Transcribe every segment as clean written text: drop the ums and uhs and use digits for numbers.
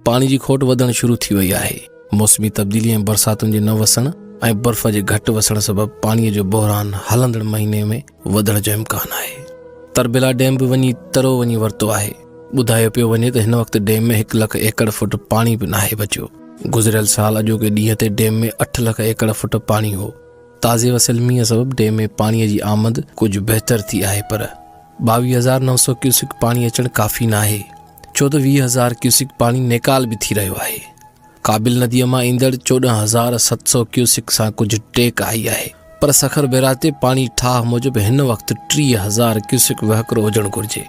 पानी जी खोट वधण शुरू थी वई आहे। मौसमी तब्दीली ऐं बरसातुनि जे न वसण ऐं बर्फ़ जे घटि वसण सबबि पाणीअ जो बहिरान हलंदड़ महीने में वधण जो इम्कान आहे। तरबेला डैम बि तरो वञी वरितो आहे। ॿुधायो पियो वञे त हिन वक़्तु डैम में 1 लख एकड़ फुट पाणी बि नाहे बचियो। गुज़िरियल साल अॼोके ॾींहं ते डैम में 8 लख एकड़ फुट पाणी हो। ताज़े वसियल मींहं सबबि डैम में पाणीअ जी आमद कुझु बहितर थी आहे, पर 22,900 क्यूसिक पाणी अचणु काफ़ी न आहे, छो त 20,000 क्यूसिक पाणी नेकाल बि थी रहियो आहे। काबिल नदीअ मां ईंदड़ 14,700 क्यूसिक सां कुझु टेक आई आहे, पर सखर बैरा ते पाणी ठाह मूजिबि हिन वक़्तु 30,000 क्यूसिक वहकिरो हुजणु घुरिजे,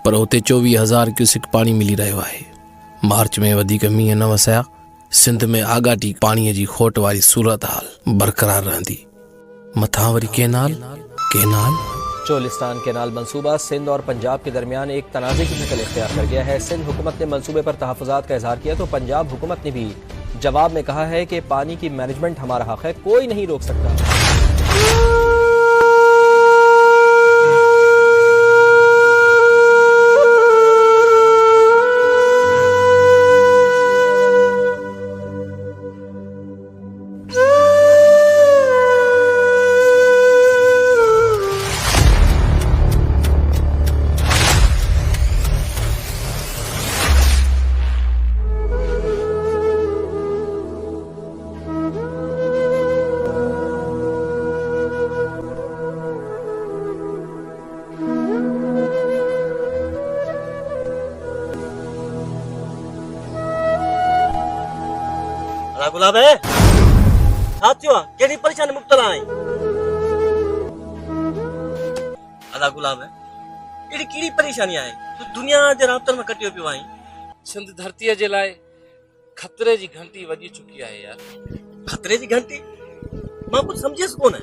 पर हुते 24,000 क्यूसिक पाणी मिली रहियो आहे। मार्च में वधीक मींहं न वसिया, सिंध में आगाटी पाणीअ जी खोट वारी सूरत हाल बरक़रार रहंदी। मथां वरी केनाल चोलिस्तान केनाल मंसूबा सिंध और पंजाब के दरमियान एक तनाज़े की शक्ल इख्तियार कर गया है। सिंध हुकूमत ने मंसूबे पर तहफ़्फ़ुज़ात का इजहार किया तो पंजाब हुकूमत ने भी जवाब में कहा है कि पानी की मैनेजमेंट हमारा हक है, कोई नहीं रोक सकता। गुलाब है साथियों केड़ी परेशानी मुब्तला है। अदा गुलाब है एड़ी कीड़ी परेशानी है तो दुनिया जे रातन में कटियो पियो आई। सिंध धरतीअ जे लाइ खतरे जी घंटी वॼी चुकी आहे यार। खतरे जी घंटी मां कुछ समझियस कोन है।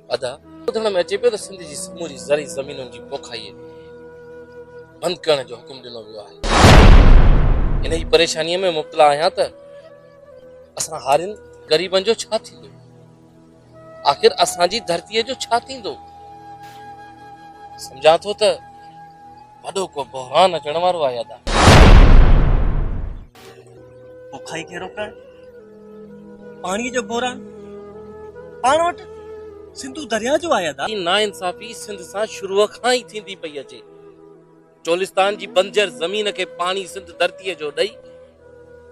अदा ॿुधण में अचे पियो त सिंध जी समूरी ज़री ज़मीनुनि जी पोखाई बंदि करण जो हुकुम ॾिनो वियो आहे। इन जी परेशानीअ में मुब्तला आहियां त असां हारिन गरीबन जो छा थींदो, आखिर असांजी धरतीअ जो छा थींदो। समझां थो त वॾो को बहरान अचण वारो आहे। अदा पोखाई खे रोकण पाणी जो बहरान पाण वटि सिंधु दरिया जो आहे। अदा नाइंसाफ़ी सिंध सां शुरूअ खां ई थींदी पई अचे। चोलिस्तान जी बंजर ज़मीन खे पाणी सिंध धरतीअ जो ॾेई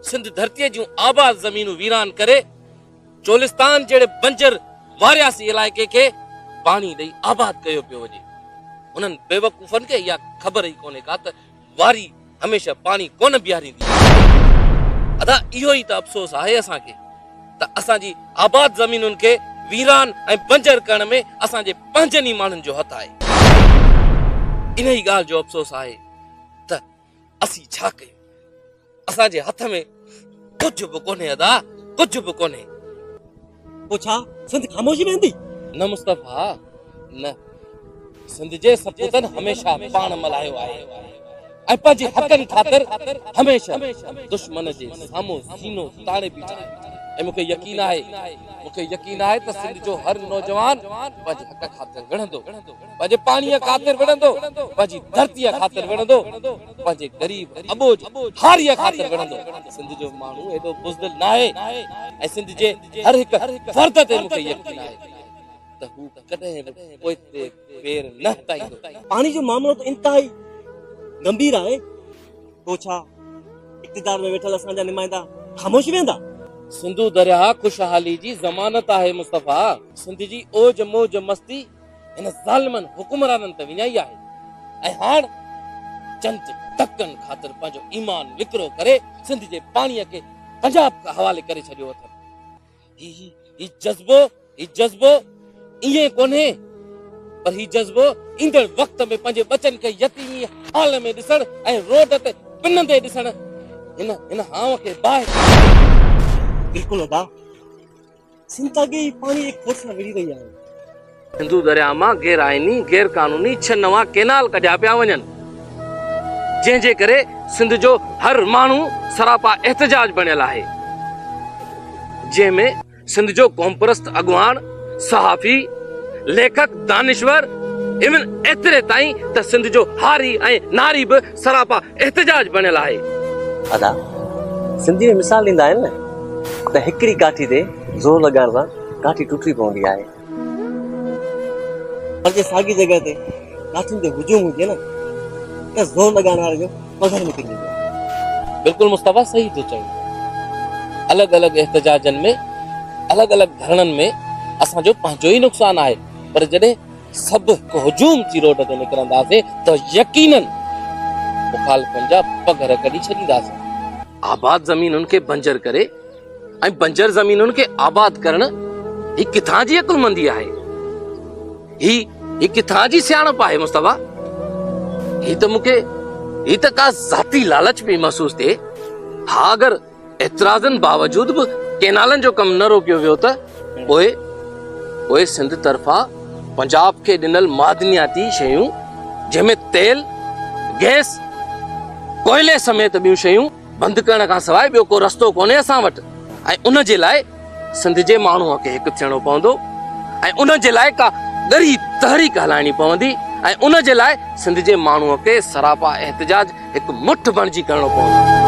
सिंध धरतीअ जूं आबाद ज़मीनूं वीरान करे चोलिस्तान जहिड़े बंजर वारियासी इलाइक़े खे पाणी ॾेई आबाद कयो पियो वञे। उन्हनि बेवकूफ़नि खे इहा ख़बर ई कोन्हे का त वारी हमेशह पाणी कोन बीहारींदी। अदा इहो ई त अफ़सोस आहे असांखे त असांजी आबाद ज़मीनुनि खे वीरान ऐं बंजर करण में असांजे पंहिंजनि ई माण्हुनि जो हथु आहे। इन ई ॻाल्हि जो अफ़सोस आहे त असीं छा कयूं। असांजे हथ में कुछ भी कोन्हे। अदा कुछ भी कोन्हे। पोछा सिंध खामोशी वेंदी न मुस्तफा न। सिंध जे सपूतन हमेशा पाण मल्हायो आहे ऐं पंहिंजे हक़नि ख़ातिर हमेशा दुश्मन जे साम्हूं सीनो ताणे बीठा आहे। ऐं मूंखे यकीन आहे त सिंध जो हर नौजवान पंहिंजे हक़ ख़ातिर विढ़ंदो, पंहिंजे पाणीअ ख़ातिर विढ़ंदो, पंहिंजी धरतीअ ख़ातिर विढ़ंदो, पंहिंजे गरीब अबोज हारीअ ख़ातिर विढ़ंदो। सिंध जो माण्हू एॾो बुज़दिल न आहे ऐं सिंध जे हर हिकु फर्द ते मूंखे यकीन आहे त हू कॾहिं बि पोइ ते पेर न हटाईंदो। पानी जो मामलो तो इंतहाई गंभीर है। पोछा इक़्तिदार में वेठल असांजा नुमाइंदा खामोश वेंदा। सिंधु दरिया खुशहाली जी ज़मानत आहे मुस्तफा। सिंध जी ओज मोज मस्ती इन ज़ालिमन हुकुमराननि ते विञाई आहे ऐं हाण चंद टकनि ख़ातिर पंहिंजो ईमान विकिरो करे सिंध जे पाणीअ खे पंजाब खां हवाले करे छॾियो अथनि। ही जज़्बो ईअं कोन्हे, पर ही जज़्बो ईंदड़ वक़्त में पंहिंजे बचनि खे यतीमी हाल में ॾिसण ऐं रोड ते पिनंदे ॾिसण इन हाव खे बाहि। बिल्कुल अदा सिंध अॻे ई पाणी एक खोट सां विढ़ी रही आहे। सिंधु दरिया मां गैर आइनी गैर कानूनी 6 नवां केनाल कढिया पिया वञनि, जंहिंजे करे सिंध जो हर माण्हू सरापा एहतजाज बणियल आहे, जंहिंमें सिंध जो क़ौमपरस्त अॻवान सहाफ़ी लेखक दानिश्वर इवन एतिरे ताईं त सिंध जो हारी ऐं नारी बि सरापा एहतजाज बणियल आहे। अदा सिंधी में मिसाल ॾींदा आहिनि न त हिकिड़ी काठी ते ज़ोर लॻाइण सां काठी टुटी पवंदी आहे, पर जे साॻी जॻह ते काठियुनि ते हुजूम हुजे न त ज़ोर लॻाइण वारे जो पघर निकिरी वेंदो आहे। बिल्कुलु मुस्तफ़ा सही थो चई। अलॻि अलॻि एहतजाजनि में, अलॻि अलॻि धरणनि में असांजो पंहिंजो ई नुक़सानु आहे, पर जॾहिं सभु हुजूम थी रोड ते निकिरंदासीं त यकीनन मुखालिफ़नि जा पघर कढी छॾींदासीं। आबाद ज़मीनुनि खे बंजर करे ऐं बंजर ज़मीनुनि खे आबाद करण ही किथां जी अकुलमंदी आहे? ही किथां जी सियाणप आहे मुस्तफ़ा? ही त का ज़ाती लालच पई महसूस थिए। हा, अगर एतिराज़नि बावजूद बि केनालनि जो कमु न रोकियो वियो त पोइ सिंध तरफ़ा पंजाब खे ॾिनल मादनियाती शयूं जंहिंमें तेल, गैस, कोयले समेत ॿियूं शयूं बंदि करण खां सवाइ ॿियो को रस्तो कोन्हे असां वटि। ऐं उन जे लाइ सिंध जे माण्हूअ खे हिकु थियणो पवंदो ऐं उन जे लाइ का ॻरी तहरीक हलाइणी पवंदी ऐं उन जे लाइ सिंध जे माण्हूअ खे सरापा एहतजाज हिकु मुठ बणिजी करणो पवंदो।